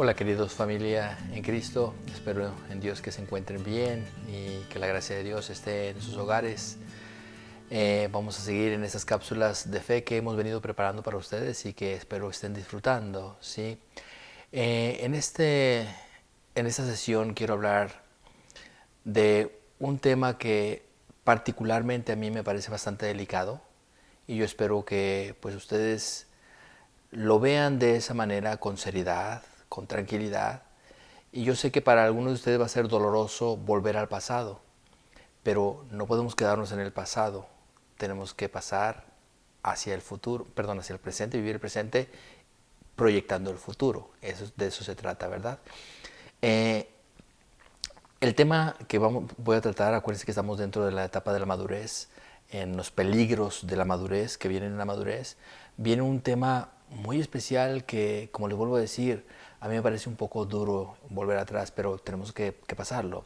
Hola queridos familia en Cristo, espero en Dios que se encuentren bien y que la gracia de Dios esté en sus hogares. Vamos a seguir en estas cápsulas de fe que hemos venido preparando para ustedes y que espero estén disfrutando, ¿sí? En esta sesión quiero hablar de un tema que particularmente a mí me parece bastante delicado y yo espero que pues ustedes lo vean de esa manera con seriedad, con tranquilidad. Y yo sé que para algunos de ustedes va a ser doloroso volver al pasado, pero no podemos quedarnos en el pasado. Tenemos que pasar hacia el futuro, perdón, hacia el presente, vivir el presente proyectando el futuro. De eso se trata, ¿verdad? Eh, el tema que voy a tratar, acuérdense que estamos dentro de la etapa de la madurez, en los peligros de la madurez que vienen en la madurez, viene un tema muy especial que, como les vuelvo a decir, a mí me parece un poco duro volver atrás, pero tenemos que pasarlo.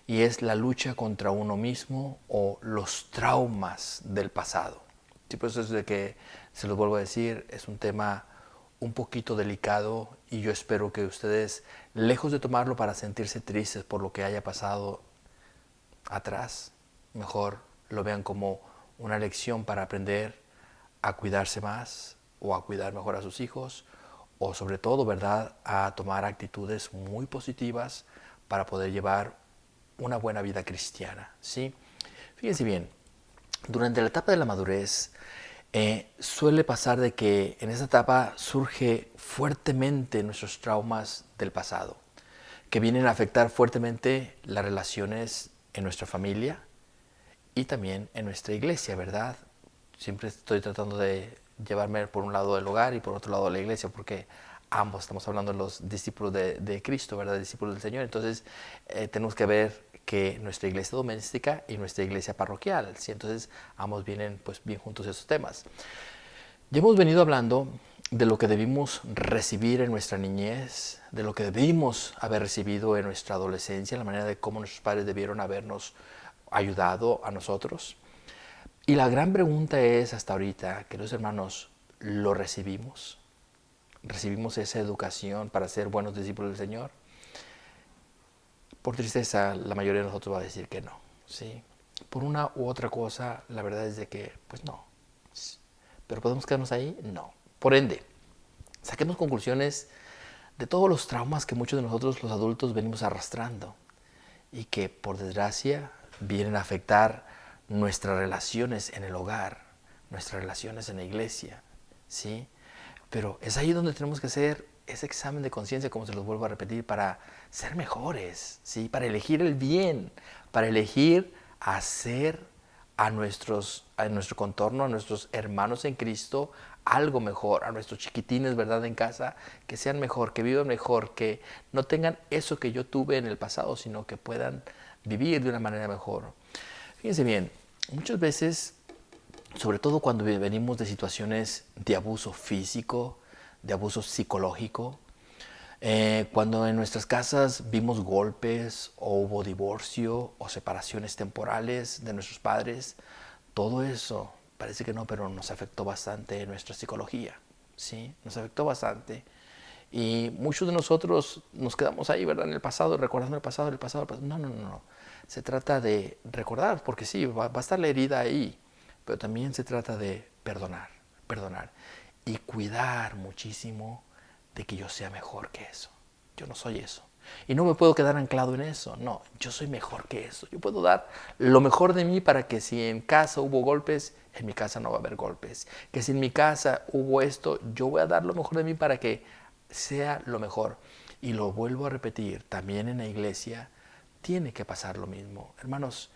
Y es la lucha contra uno mismo o los traumas del pasado. Sí, por eso es de que se los vuelvo a decir, es un tema un poquito delicado y yo espero que ustedes, lejos de tomarlo para sentirse tristes por lo que haya pasado atrás, mejor lo vean como una lección para aprender a cuidarse más o a cuidar mejor a sus hijos o sobre todo, ¿verdad?, a tomar actitudes muy positivas para poder llevar una buena vida cristiana, ¿sí? Fíjense bien, durante la etapa de la madurez suele pasar de que en esa etapa surge fuertemente nuestros traumas del pasado, que vienen a afectar fuertemente las relaciones en nuestra familia y también en nuestra iglesia, ¿verdad? Siempre estoy tratando de llevarme por un lado del hogar y por otro lado de la iglesia, porque ambos estamos hablando de los discípulos de Cristo, ¿verdad? Discípulos del Señor. Entonces, tenemos que ver que nuestra iglesia doméstica y nuestra iglesia parroquial, ¿sí? Entonces, ambos vienen pues bien juntos esos temas. Ya hemos venido hablando de lo que debimos recibir en nuestra niñez, de lo que debimos haber recibido en nuestra adolescencia, la manera de cómo nuestros padres debieron habernos ayudado a nosotros. Y la gran pregunta es hasta ahorita, queridos hermanos, ¿lo recibimos? ¿Recibimos esa educación para ser buenos discípulos del Señor? Por tristeza, la mayoría de nosotros va a decir que no, ¿sí? Por una u otra cosa, la verdad es de que, pues no. ¿Pero podemos quedarnos ahí? No. Por ende, saquemos conclusiones de todos los traumas que muchos de nosotros los adultos venimos arrastrando y que por desgracia vienen a afectar nuestras relaciones en el hogar, nuestras relaciones en la iglesia, ¿sí? Pero es ahí donde tenemos que hacer ese examen de conciencia, como se los vuelvo a repetir, para ser mejores, ¿sí? Para elegir el bien, para elegir hacer a nuestro contorno, a nuestros hermanos en Cristo, algo mejor, a nuestros chiquitines, ¿verdad?, en casa, que sean mejor, que vivan mejor, que no tengan eso que yo tuve en el pasado, sino que puedan vivir de una manera mejor. Fíjense bien, muchas veces, sobre todo cuando venimos de situaciones de abuso físico, de abuso psicológico, cuando en nuestras casas vimos golpes o hubo divorcio o separaciones temporales de nuestros padres, todo eso parece que no, pero nos afectó bastante en nuestra psicología, ¿sí? Nos afectó bastante. Y muchos de nosotros nos quedamos ahí, ¿verdad? En el pasado, recordando el pasado, el pasado, el pasado. No, no, no, no. Se trata de recordar, porque sí, va a estar la herida ahí, pero también se trata de perdonar, perdonar y cuidar muchísimo de que yo sea mejor que eso. Yo no soy eso. Y no me puedo quedar anclado en eso. No, yo soy mejor que eso. Yo puedo dar lo mejor de mí para que si en casa hubo golpes, en mi casa no va a haber golpes. Que si en mi casa hubo esto, yo voy a dar lo mejor de mí para que sea lo mejor. Y lo vuelvo a repetir, también en la iglesia tiene que pasar lo mismo. Hermanos,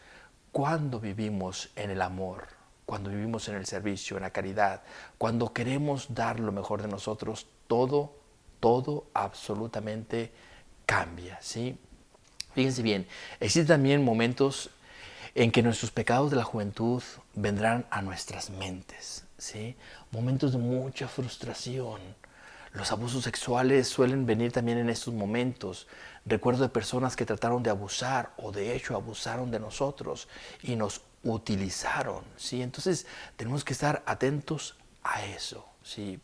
cuando vivimos en el amor, cuando vivimos en el servicio, en la caridad, cuando queremos dar lo mejor de nosotros, todo absolutamente cambia, ¿sí? Fíjense bien, existen también momentos en que nuestros pecados de la juventud vendrán a nuestras mentes, ¿sí? Momentos de mucha frustración. Los abusos sexuales suelen venir también en estos momentos. Recuerdo de personas que trataron de abusar o de hecho abusaron de nosotros y nos utilizaron, ¿sí? Entonces tenemos que estar atentos a eso, ¿sí?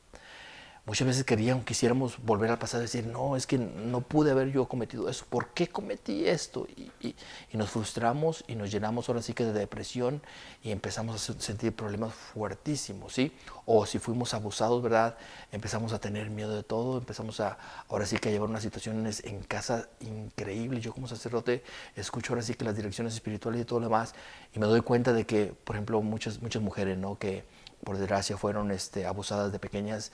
Muchas veces quisiéramos volver al pasado y decir, no, es que no pude haber yo cometido eso. ¿Por qué cometí esto? Y nos frustramos y nos llenamos ahora sí que de depresión y empezamos a sentir problemas fuertísimos, ¿sí? O si fuimos abusados, ¿verdad? Empezamos a tener miedo de todo, empezamos ahora sí que a llevar unas situaciones en casa increíbles. Yo como sacerdote escucho ahora sí que las direcciones espirituales y todo lo demás y me doy cuenta de que, por ejemplo, muchas mujeres, ¿no? Que por desgracia fueron abusadas de pequeñas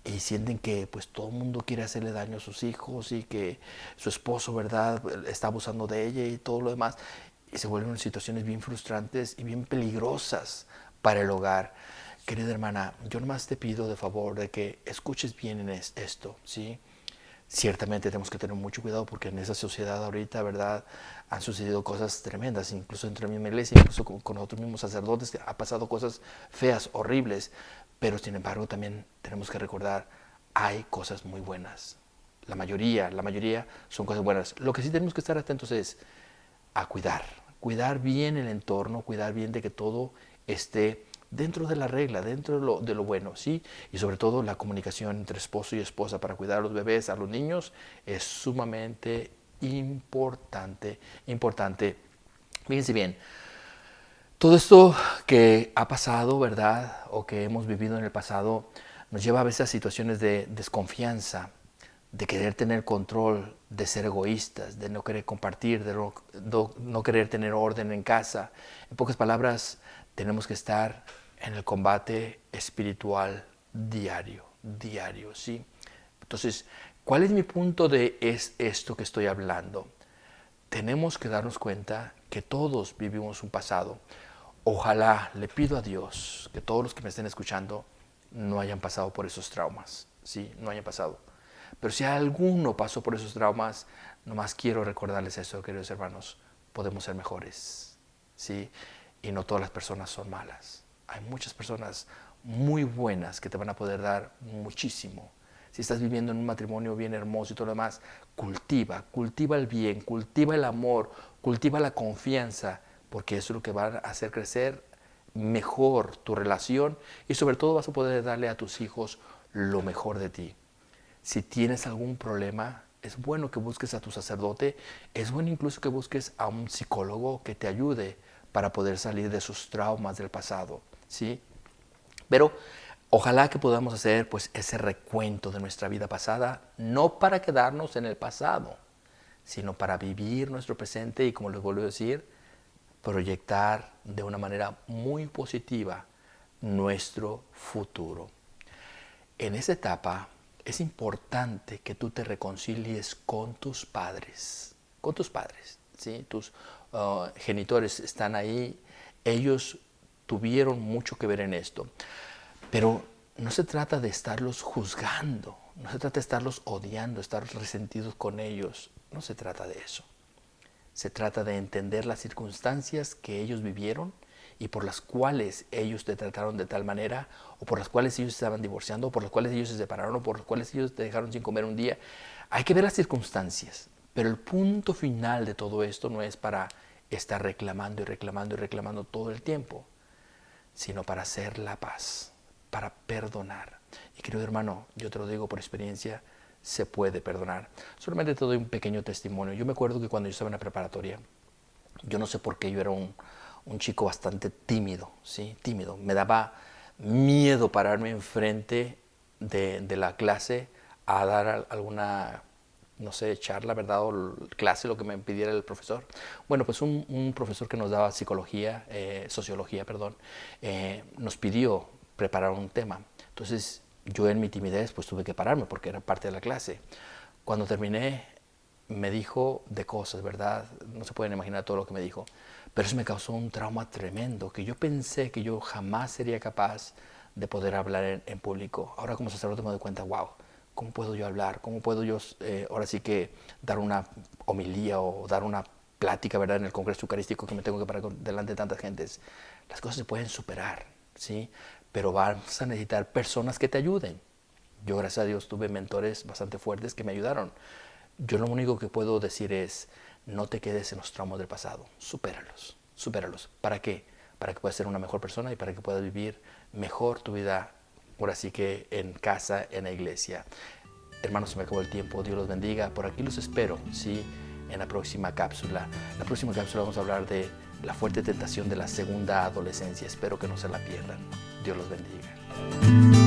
y sienten que pues todo el mundo quiere hacerle daño a sus hijos y que su esposo, ¿verdad?, está abusando de ella y todo lo demás. Y se vuelven situaciones bien frustrantes y bien peligrosas para el hogar. Querida hermana, yo nomás te pido de favor de que escuches bien en esto, ¿sí? Ciertamente tenemos que tener mucho cuidado porque en esa sociedad ahorita, ¿verdad?, han sucedido cosas tremendas, incluso dentro de mi iglesia, incluso con nosotros mismos sacerdotes, que ha pasado cosas feas, horribles, pero sin embargo también tenemos que recordar, hay cosas muy buenas. La mayoría son cosas buenas. Lo que sí tenemos que estar atentos es a cuidar bien el entorno, cuidar bien de que todo esté dentro de la regla, dentro de lo bueno, ¿sí? Y sobre todo la comunicación entre esposo y esposa para cuidar a los bebés, a los niños, es sumamente importante, importante. Fíjense bien, todo esto que ha pasado, ¿verdad? O que hemos vivido en el pasado, nos lleva a veces a situaciones de desconfianza, de querer tener control, de ser egoístas, de no querer compartir, de no querer tener orden en casa. En pocas palabras, tenemos que estar en el combate espiritual diario, ¿sí? Entonces, ¿cuál es mi punto de esto que estoy hablando? Tenemos que darnos cuenta que todos vivimos un pasado. Ojalá, le pido a Dios que todos los que me estén escuchando no hayan pasado por esos traumas, ¿sí? No hayan pasado. Pero si alguno pasó por esos traumas, nomás quiero recordarles eso, queridos hermanos, podemos ser mejores, ¿sí? Y no todas las personas son malas. Hay muchas personas muy buenas que te van a poder dar muchísimo. Si estás viviendo en un matrimonio bien hermoso y todo lo demás, cultiva el bien, cultiva el amor, cultiva la confianza, porque eso es lo que va a hacer crecer mejor tu relación y sobre todo vas a poder darle a tus hijos lo mejor de ti. Si tienes algún problema, es bueno que busques a tu sacerdote, es bueno incluso que busques a un psicólogo que te ayude para poder salir de esos traumas del pasado, ¿sí? Pero ojalá que podamos hacer pues ese recuento de nuestra vida pasada, no para quedarnos en el pasado, sino para vivir nuestro presente y, como les vuelvo a decir, proyectar de una manera muy positiva nuestro futuro. En esa etapa es importante que tú te reconcilies con tus padres, ¿sí? Tus genitores están ahí, ellos tuvieron mucho que ver en esto, pero no se trata de estarlos juzgando, no se trata de estarlos odiando, estar resentidos con ellos, no se trata de eso. Se trata de entender las circunstancias que ellos vivieron y por las cuales ellos te trataron de tal manera, o por las cuales ellos estaban divorciando, o por las cuales ellos se separaron, o por las cuales ellos te dejaron sin comer un día. Hay que ver las circunstancias, pero el punto final de todo esto no es para estar reclamando y reclamando y reclamando todo el tiempo, sino para hacer la paz, para perdonar. Y querido hermano, yo te lo digo por experiencia, se puede perdonar. Solamente te doy un pequeño testimonio. Yo me acuerdo que cuando yo estaba en la preparatoria, yo no sé por qué yo era un chico bastante tímido, ¿sí? Tímido. Me daba miedo pararme enfrente de la clase a dar alguna, no sé, charla, ¿verdad? O clase, lo que me pidiera el profesor. Bueno, pues un profesor que nos daba sociología, perdón, nos pidió preparar un tema. Entonces, yo en mi timidez pues tuve que pararme porque era parte de la clase. Cuando terminé me dijo de cosas, ¿verdad? No se pueden imaginar todo lo que me dijo. Pero eso me causó un trauma tremendo, que yo pensé que yo jamás sería capaz de poder hablar en público. Ahora como sacerdote me doy cuenta, wow, ¿cómo puedo yo hablar? ¿Cómo puedo yo ahora sí que dar una homilía o dar una plática, ¿verdad? En el Congreso Eucarístico que me tengo que parar delante de tantas gentes. Las cosas se pueden superar, ¿sí? Pero vas a necesitar personas que te ayuden. Yo, gracias a Dios, tuve mentores bastante fuertes que me ayudaron. Yo lo único que puedo decir es, no te quedes en los traumas del pasado, supéralos, supéralos. ¿Para qué? Para que puedas ser una mejor persona y para que puedas vivir mejor tu vida ahora sí que en casa, en la iglesia. Hermanos, se me acabó el tiempo. Dios los bendiga. Por aquí los espero, ¿sí? En la próxima cápsula. La próxima cápsula vamos a hablar de la fuerte tentación de la segunda adolescencia. Espero que no se la pierdan. Dios los bendiga.